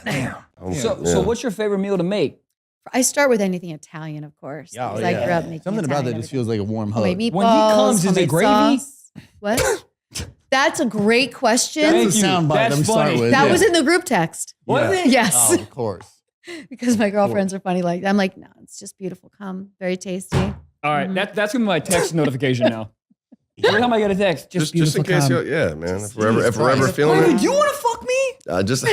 Damn. So what's your favorite meal to make? I start with anything Italian, of course. Yeah, because I grew up making something about that Italian just feels like a warm hug. homemade meatballs, When he comes, is it homemade gravy? sauce. What? That's a great question. That's the sound bite that we start with. That was in the group text. Was it? Yes. Oh, of course. Because my girlfriends are funny like that. I'm like, no, it's just beautiful. Come, very tasty. All right, that's gonna be my text notification now. Every time I get a text, just in beautiful case cum. man. If we're ever feeling Wait, it, you want to fuck me? just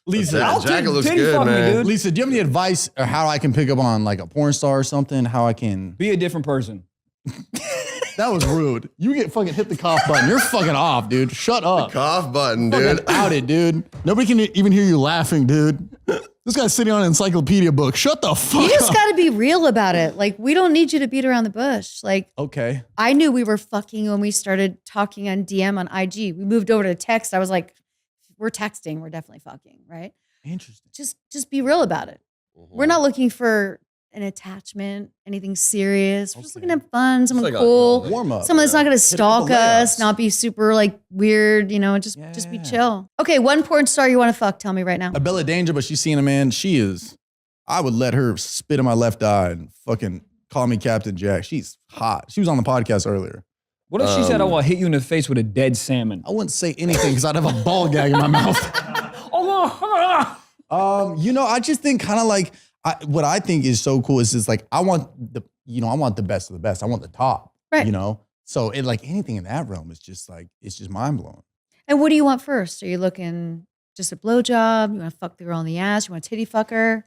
Lisa, I'll Jacket take looks titty good, fuck me, man. dude. Lisa, do you have any advice or how I can pick up on like a porn star or something? How I can? Be a different person. That was rude. You get fucking hit the cough button. You're fucking off, dude. Shut up. cough button, Fucking dude. out it, dude. Nobody can even hear you laughing, dude. This guy's sitting on an encyclopedia book. Shut the fuck You just up. got to be real about it. Like, we don't need you to beat around the bush. Like, Okay. I knew we were fucking when we started talking on DM on IG. We moved over to text. I was like, we're texting. We're definitely fucking, right? Interesting. Just be real about it. We're not looking for an attachment, anything serious. We're just looking to have fun, someone like a cool, warm up. someone that's not going to stalk the us, layups. not be super like weird, just be chill. Okay, one porn star you want to fuck? Tell me right now. A Bella Danger, but she's seeing a man. I would let her spit in my left eye and fucking call me Captain Jack. She's hot. She was on the podcast earlier. What if she said, "I will hit you in the face with a dead salmon"? I wouldn't say anything because I'd have a ball gag in my mouth. I just think kind of like what I think is so cool is just like I want the best of the best. I want the top. Right. So it like anything in that realm is just like it's just mind blowing. And what do you want first? Are you looking just a blowjob? You want to fuck the girl in the ass? You want a titty fucker?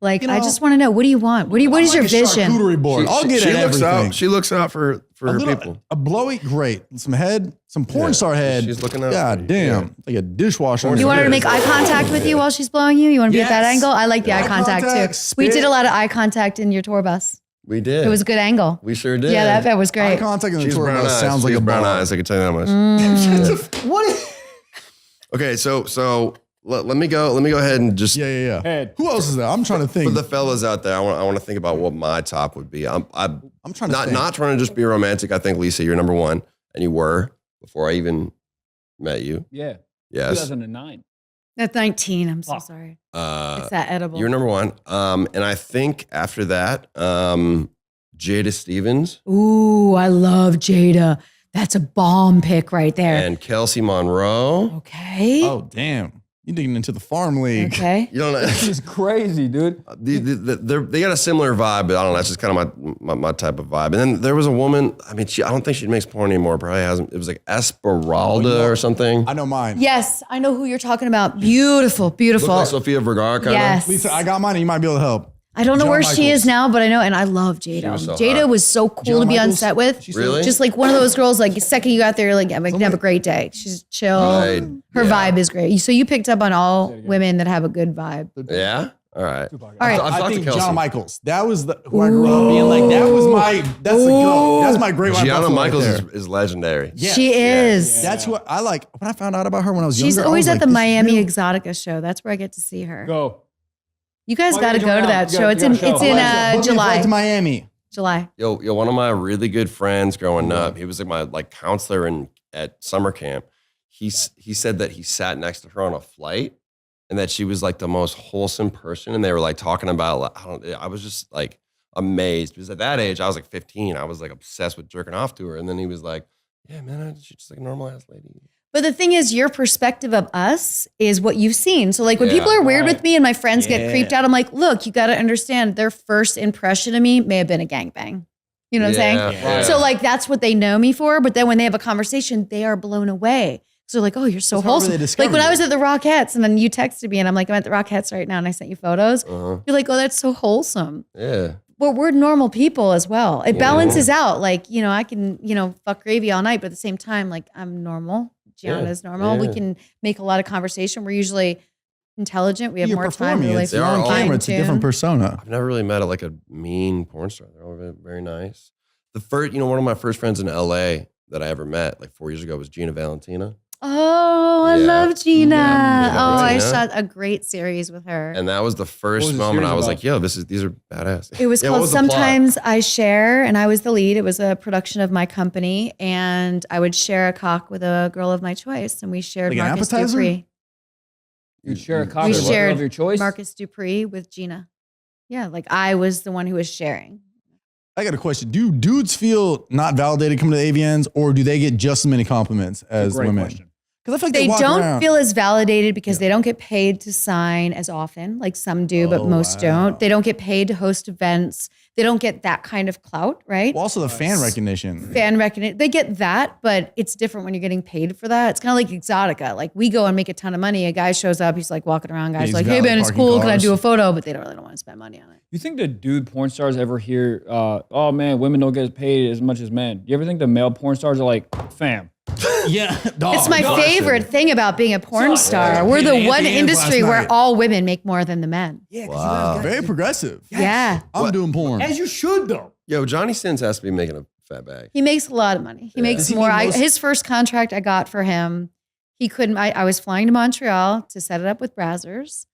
Like, I just want to know, what do you want? What is your vision? Charcuterie board. I'll get she at looks everything. out. She looks out for her people. A blowy, great. Some head, some porn star head. She's looking out. God damn, like a dishwasher. You want her to make eye contact with you while she's blowing you? You want to be at that Yes. angle? I like the eye Eye contact contact, too. We spit. did a lot of eye contact in your tour bus. We did. It was a good angle. We sure did. Yeah, that was Eye great. contact in the She's tour brown bus eyes. sounds like She's a brown bar. eyes. I can tell you that much. What? Okay, so let me go ahead and just Yeah. Head. Who else is there? I'm trying to think. for the fellas out there. I want to think about what my top would be. I'm trying to think. not trying to just be romantic. I think Lisa, you're number one, and you were before I even met you. Yeah. Yes. 2009. At 19, I'm so sorry. It's that edible. You're number one. And I think after that, Jada Stevens Ooh, I love Jada. That's a bomb pick right there. and Kelsey Monroe. Okay. Oh damn, you're digging into the farm league. Okay. You don't know. This is crazy, dude. They got a similar vibe, but I don't know. That's just kind of my type of vibe. And then there was a woman. I mean, I don't think she makes porn anymore. Probably hasn't. It was like Esmeralda or something. I know mine. Yes, I know who you're talking about. Beautiful, beautiful. Looked like Sofia Vergara kind Yes. Lisa, I got mine and you might be able to help. I don't know John where she Michaels. is now, but I know, and I love Jada. was so Jada hot. was so cool John to be on Michaels? set with. She's Really? Just like one of those girls, like the second you got there, you're like, I'm gonna have a great day. She's chill. Right. Her Yeah. vibe is great. So you picked up on all women that have a good vibe. Yeah. All right. All right. I've I talked to think Kelsey. John Michaels. That was who I grew up being like. That was that's the goat. That's my great white Gianna buffalo Michaels right there. is legendary. Yes. She is. That's what I like. When I found out about her when I was She's younger, always I at was the like, Miami this Exotica show. That's where I get to see her. Go. You guys Oh, got to yeah, go to Joanne, that you show. got- It's you in got a show. July. July to Miami. July. Yo, one of my really good friends growing up, he was like my counselor at summer camp. He said that he sat next to her on a flight and that she was like the most wholesome person. And they were like talking about, I was just like amazed because at that age, I was like 15. I was like obsessed with jerking off to her. And then he was like, yeah, man, she's just like a normal ass lady. But the thing is, your perspective of us is what you've seen. So like when Yeah. people are weird Right. with me and my friends get creeped out, I'm like, look, you got to understand their first impression of me may have been a gangbang. You know what I'm saying? Yeah. So like that's what they know me for. But then when they have a conversation, they are blown away. So they're like, oh, you're so That's however wholesome. they discover Like when I you. was at the Rockettes and then you texted me and I'm like, I'm at the Rockettes right now and I sent you photos. Uh-huh. You're like, oh, that's so wholesome. Yeah. But we're normal people as well. It balances out. Like, I can, fuck gravy all night, but at the same time, like I'm normal. Gianna's normal. We Yeah. can make a lot of conversation. We're usually intelligent. We have You're more time. performing. Really It's on all camera. It's a different persona. I've never really met a mean porn star. They're all very nice. The first, one of my first friends in LA that I ever met 4 years ago was Gina Valentina. Oh, I Yeah. love Gina. Yeah. Oh, I Gina. shot a great series with her. And that was the What first was the moment series I was about? like, yo, these are badass. It was Yeah, what called the plot? Sometimes I Share, and I was the lead. It was a production of my company, and I would share a cock with a girl of my choice, and we shared Like an Marcus appetizer? Dupree. You share a We copy shared of your choice. Marcus Dupree with Gina. Yeah, like I was the one who was sharing. I got a question. Do dudes feel not validated coming to the AVNs, or do they get just as many compliments as Great women? question. Because I feel like They walk don't around. feel as validated because they don't get paid to sign as often, like some do, but Oh, most wow. don't. They don't get paid to host events. They don't get that kind of clout, right? Well, also the fan recognition. Fan recognition. They get that, but it's different when you're getting paid for that. It's kind of like Exotica. Like we go and make a ton of money. A guy shows up, he's like walking around, guys He's like, hey valet man, it's parking cool. Can I cars. do a photo? But they don't really want to spend money on it. You think the dude porn stars ever hear, oh man, women don't get paid as much as men? You ever think the male porn stars are like, fam? Yeah, dog. It's my favorite thing about being a porn star. We're the one industry where all women make more than the men. Yeah, Wow. Very progressive. Yeah. I'm doing porn. as you should though. Yo, Johnny Sins has to be making a fat bag. He makes a lot of money. He makes Does he more. make most- His first contract I got for him, he couldn't. I was flying to Montreal to set it up with Brazzers.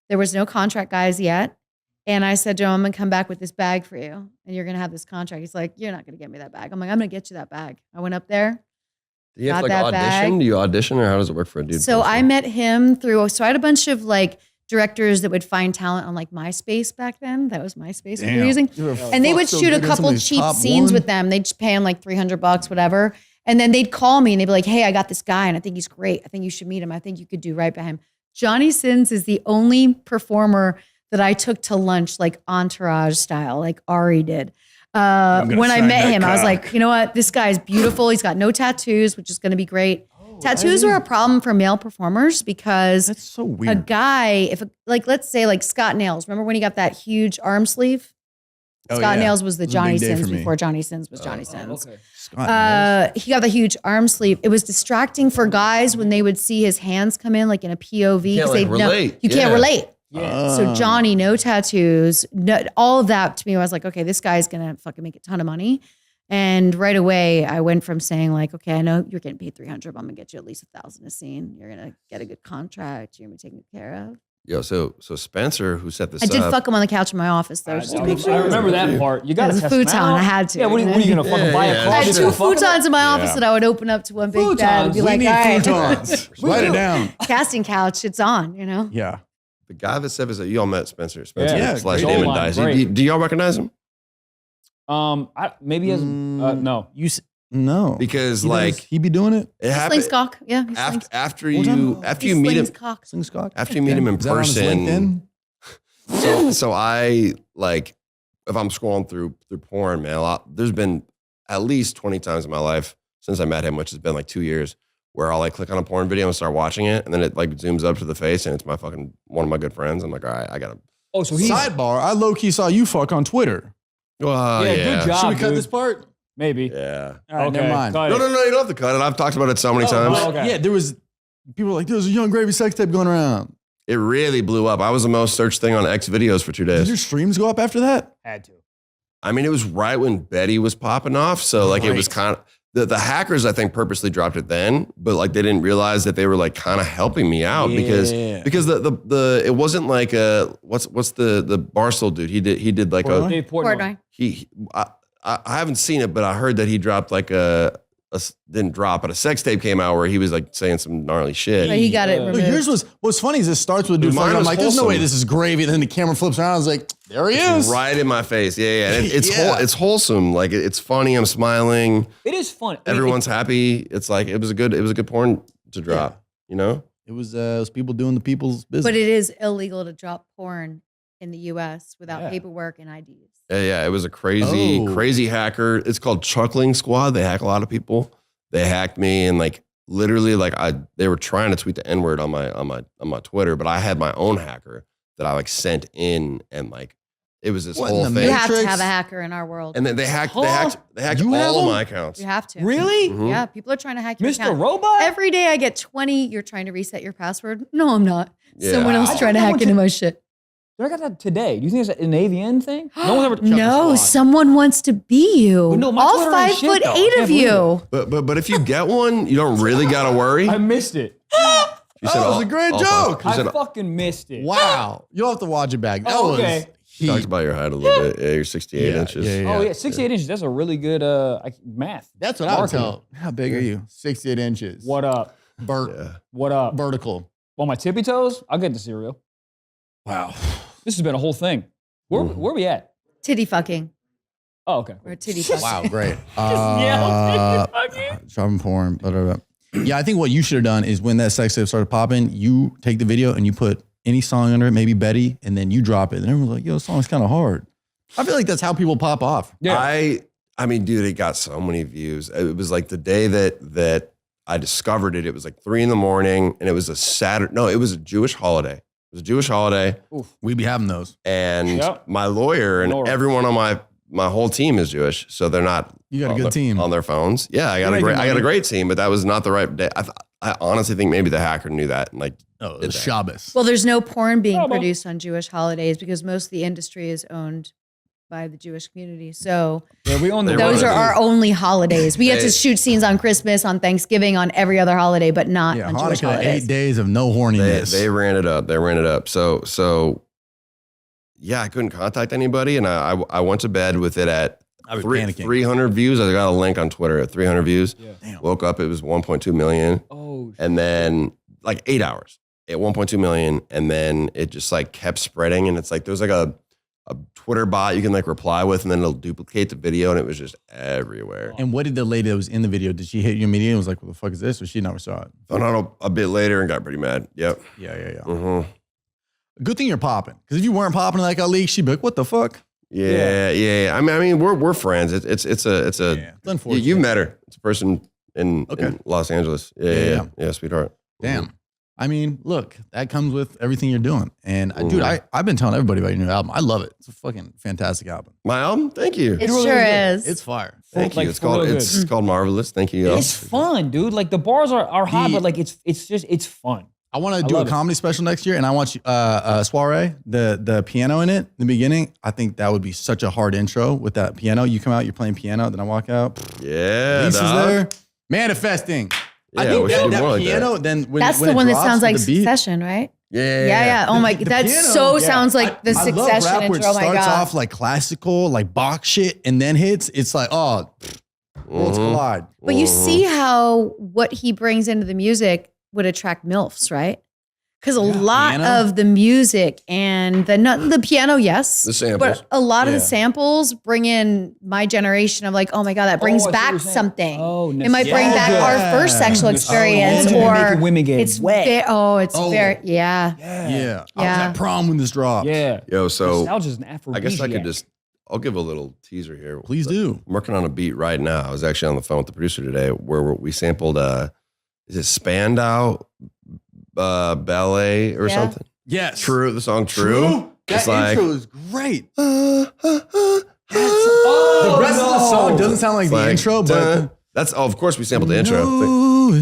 There was no contract guys yet. And I said to him, I'm going to come back with this bag for you. And you're going to have this contract. He's like, you're not going to get me that bag. I'm like, I'm going to get you that bag. I went up there. Do you have to Got like that audition? bag. Do you audition or how does it work for a dude? So porn I star? met him through, so I had a bunch of like directors that would find talent on like MySpace back then. That was MySpace we were using. And they would shoot a couple cheap scenes with them. They'd just pay him like $300, whatever. And then they'd call me and they'd be like, hey, I got this guy and I think he's great. I think you should meet him. I think you could do right by him. Johnny Sins is the only performer that I took to lunch like Entourage style, like Ari did. When I met him, I was like, you know what? This guy's beautiful. He's got no tattoos, which is going to be great. Tattoos are a problem for male performers because That's so a weird. guy, let's say like Scott Nails, remember when he got that huge arm sleeve? Oh, Scott yeah. Nails was the It was a Johnny big day Sins for me. before Johnny Sins was Johnny Sins. Okay. Scott Nails. He got the huge arm sleeve. It was distracting for guys when they would see his hands come in like in a POV. You can't, they like, relate. You can't Yeah. relate. Yeah. So Johnny, no tattoos, no, all of that to me, I was like, okay, this guy's gonna fucking make a ton of money. And right away, I went from saying like, okay, I know you're getting paid $300, but I'm gonna get you at least $1,000 a scene. You're gonna get a good contract. You're gonna be taken care of. Yo, so Spencer, who set this I did up. fuck him on the couch in my office though. just to make sure. I remember that part. You got It was a futon. I had to. Yeah, what are you gonna fucking Yeah, buy yeah, a car? I had Just two to fuck futons in my office that I would open up to one big bed and be Futons. like, We all need right, futons. Write it down. casting couch, it's on, you know? Yeah. The guy that said this, you all met Spencer. Spencer Yeah, slash great. Damon Gold line, Dicey. great. Do y'all recognize him? Maybe as no. No. Because He like does- he be doing it. it Slings happened cock. Yeah, he slings, after What you time? after he you meet slings him cock. Sling Scott. after you meet him in Is that on his person. LinkedIn? So I like if I'm scrolling through porn, man. There's been at least 20 times in my life since I met him, which has been like 2 years, where I'll like click on a porn video and start watching it, and then it like zooms up to the face, and it's my fucking one of my good friends. I'm like, all right, I gotta. Oh, so he's Sidebar. I low key saw you fuck on Twitter. Well, yeah, yeah. good job. Should we cut dude. this part? Maybe. Yeah. All right, never mind. cut No, it. no, you don't have to cut it. I've talked about it so many times. oh, okay. Yeah, there was people were like, there's a Young Gravy sex tape going around. It really blew up. I was the most searched thing on X videos for 2 Did days. your streams go up after that? Had to. I mean, it was right when Betty was popping off. So like it was Right. kind of the hackers, I think, purposely dropped it then, but like they didn't realize that they were like kind of helping me out because the it wasn't like what's the Barstool dude. He did like Portnoy? Dave Portnoy. Portnoy. I haven't seen it, but I heard that he dropped like didn't drop, but a sex tape came out where he was like saying some gnarly shit. But he got it Yeah. Dude, removed. yours was what's funny is it starts with a dude Dude, mine fucking. I'm was like, there's no way wholesome. this is gravy. Then the camera flips around. I was like, there he is. Right in my face. Yeah. And it's Yeah. it's wholesome. Like it's funny. I'm smiling. It is fun. I mean, Everyone's happy. It's like it was a good porn to drop. You know? It was people doing the people's business. But it is illegal to drop porn in the U.S. without Yeah. paperwork and IDs. Yeah. It was a crazy hacker. It's called Chuckling Squad. They hack a lot of people. They hacked me and like literally like they were trying to tweet the N-word on my Twitter, but I had my own hacker that I like sent in and like it was this What in whole the thing. You have to Matrix? have a hacker in our world. And then they hacked You have all of them? my accounts. You have to. Really? Mhm. Yeah, people are trying to hack your Mr. account. Robot? Every day I get 20, you're trying to reset your password. No, I'm not. Yeah. Someone else I trying to got hack one into my shit. I got that today. Do you think it's an AVN thing? No one's ever checked the No, squad. someone wants to be you. But no, my All Twitter ain't 5'8" shit, though. I can't of you. But if you get one, you don't really gotta worry. I missed it. You That was a great joke. You I said, fucking missed it. wow. You'll have to watch it back. That Oh, was okay. heat. talked about your height a little bit. Yeah, you're 68 inches. Oh yeah, 68 inches. That's a really good math. That's what I would Marketing. tell. How big are you? 68 inches. What up? Vert, Yeah. What up? vertical. On my tippy toes, I'll get the cereal. Wow. This has been a whole thing. Where we at? Titty fucking. Oh, okay. Or titty fucking. Wow, great. Yeah, Shopping porn. Blah, blah, blah. Yeah, I think what you should have done is when that sex tape started popping, you take the video and you put any song under it, maybe Betty, and then you drop it. And everyone's like, yo, this song's kind of hard. I feel like that's how people pop off. Yeah. I mean, dude, it got so many views. It was like the day that I discovered it. It was like 3 a.m. and it was a Saturday. No, it was a Jewish holiday. It was a Jewish holiday. Oof. We be having those. And my lawyer and everyone on my whole team is Jewish, so they're not. You got a good team on their phones. Yeah, I got a great team, but that was not the right day. I honestly think maybe the hacker knew that and like. Oh, it's Shabbos. Well, there's no porn being produced on Jewish holidays because most of the industry is owned by the Jewish community. So we own those are our only holidays. We have to shoot scenes on Christmas, on Thanksgiving, on every other holiday, but not on Jewish Hanukkah, holidays. 8 days of no horniness. They ran it up. So yeah, I couldn't contact anybody, and I went to bed with it at 300 views. I got a link on Twitter at 300 views. Yeah. Damn. Woke up, it was 1.2 million. Oh, and then like 8 hours at 1.2 million, and then it just like kept spreading, and it's like there's like a Twitter bot you can like reply with, and then it'll duplicate the video, and it was just everywhere. And what did the lady that was in the video, did she hit you immediately and was like, what the fuck is this? Or she never saw it? Found out a bit later and got pretty mad. Yep. Yeah. Mm-hmm. Good thing you're popping. Because if you weren't popping in that league, she'd be like, what the fuck? Yeah. I mean, we're friends. It's unfortunate. You've met her. It's a person in Los Angeles. Yeah, sweetheart. Damn. Mm-hmm. I mean, look, that comes with everything you're doing. And dude, I've been telling everybody about your new album. I love it. It's a fucking fantastic album. My album? Thank you. It sure is. It's fire. Thank you. It's called Marvelous. Thank you. It's fun, dude. Like the bars are hot, but like it's fun. I want to do a comedy special next year, and I want you, Soiree, the piano in it, in the beginning. I think that would be such a hard intro with that piano. You come out, you're playing piano, then I walk out. Yeah, Lisa's there. Manifesting. Yeah, I think that like piano, that. then when that's when the one that sounds like beat, Succession, right? Yeah. Oh my, that piano, sounds like the Succession I love rap intro. where it Oh my starts God. off like classical, like box shit, and then hits. It's like, worlds collide. But you see how what he brings into the music would attract MILFs, right? Because a lot of the music and the piano, yes. The samples. But a lot of the samples bring in my generation of like, oh my God, that brings back something. Oh, it might bring back our first sexual experience or women get it's wet. very, Yeah. I was at prom when this dropped. Yeah. Yo, so nostalgia's an aphrodisiac. I guess I'll give a little teaser here. Please do. I'm working on a beat right now. I was actually on the phone with the producer today where we sampled, is it Spandau Ballet or something? Yes. True. The song True. That intro is great. The rest of the song doesn't sound like the intro, but that's of course we sampled the intro. Hold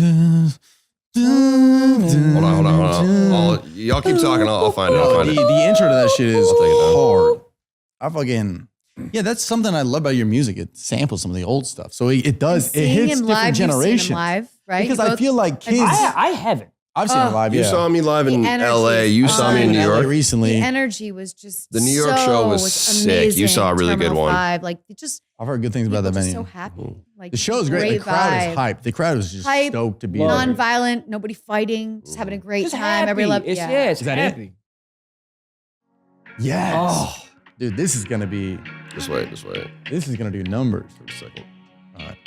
on. Y'all keep talking. I'll find it. The intro to that shit is hard. That's something I love about your music. It samples some of the old stuff, so it hits different generations. Live, right? Because I feel like kids. I haven't. I've seen it live. You saw me live in LA. You saw me in New York recently. The energy was just the New York show was sick. You saw a really good one. Like it just. I've heard good things about that venue. So happy. Like the show is great. The crowd is hyped. The crowd was just stoked to be there. Non-violent, nobody fighting, just having a great time. Every love. It's that happy. Yes. Oh, dude, this is gonna be. Just wait. This is gonna do numbers. For a second. All right.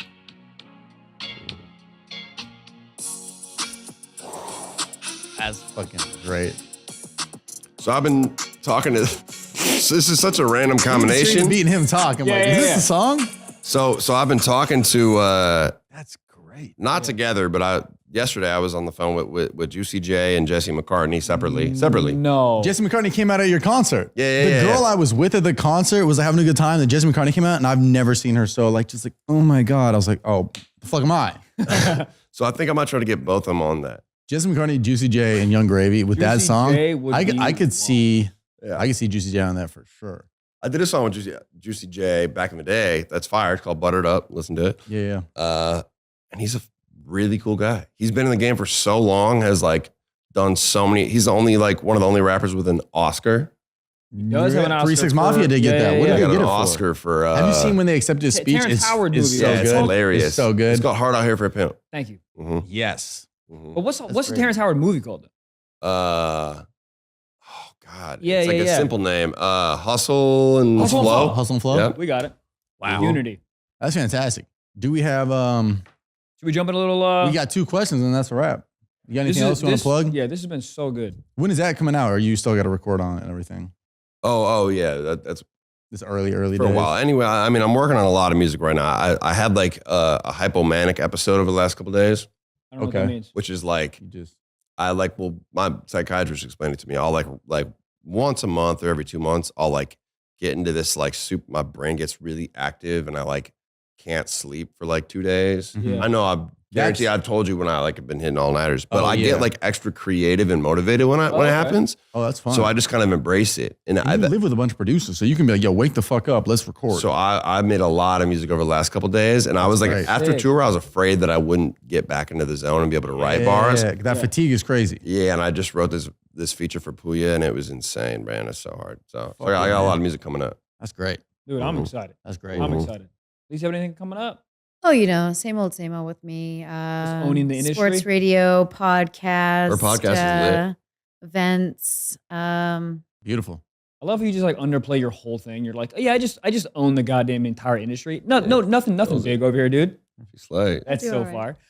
That's fucking great. So I've been talking to. This is such a random combination. Beating him talk. I'm like, is this the song? So I've been talking to. That's great. Not together, but yesterday I was on the phone with Juicy J and Jesse McCartney separately. No. Jesse McCartney came out at your concert. Yeah. The girl I was with at the concert was having a good time. Then Jesse McCartney came out, and I've never seen her so just like, oh my God. I was like, oh, the fuck am I? So I think I might try to get both of them on that. Jesse McCartney, Juicy J, and Young Gravy with that song. I could see Juicy J on that for sure. I did a song with Juicy J back in the day. That's fire. It's called Buttered Up. Listen to it. Yeah. And he's a really cool guy. He's been in the game for so long. Has like done so many. He's only like one of the only rappers with an Oscar. He does have an Oscar. 3 6 Mafia did get that. What did they get an it Oscar for? Have you seen when they accepted his speech? Terrence Howard movie. So good. It's hilarious. It's so good. It's called Hard Out Here for a Pimp. Thank you. Mm-hmm. Yes. But what's the Terrence Howard movie called? Oh God. Yeah, It's like yeah, a yeah. simple name. Hustle and Hustle and Flow. Flow. Hustle and Flow. Yep. We got it. Wow. Unity. That's fantastic. Do we have? Should we jump in a little? We got 2 questions and that's a wrap. You got anything else you want to plug? Yeah, this has been so good. When is that coming out? Or you still got to record on it and everything? Oh yeah. That's This early for days. a while. Anyway, I mean, I'm working on a lot of music right now. I had like a hypomanic episode over the last couple of days, I don't know what that Okay. means. which is like You just my psychiatrist explained it to me. I'll like once a month or every 2 months, I'll like get into this like my brain gets really active and I like can't sleep for like 2 days. Yeah. I know I guarantee I've told you when I like have been hitting all-nighters, but Oh, I yeah. get like extra creative and motivated when it okay. happens. oh, that's fun. So I just kind of embrace it. And And you live with a bunch of producers, so you can be like, yo, wake the fuck up, let's record. so I made a lot of music over the last couple of days, and I was like, great. after Sick. tour, I was afraid that I wouldn't get back into the zone and be able to write bars. That Yeah. fatigue is crazy. Yeah, and I just wrote this feature for Puya, and it was insane, man. It's so hard. So Fuck I got yeah, a lot man. of music coming up. That's great. Dude, I'm Mhm. excited. That's great. I'm Mhm. excited. Please have anything coming up? Oh, same old with me. owning the industry? Sports radio, podcast. Her podcast is lit. Events. Beautiful. I love how you just like underplay your whole thing. You're like, oh, yeah, I just own the goddamn entire industry. Nothing big over here, dude. She's like, That's do so all right. far.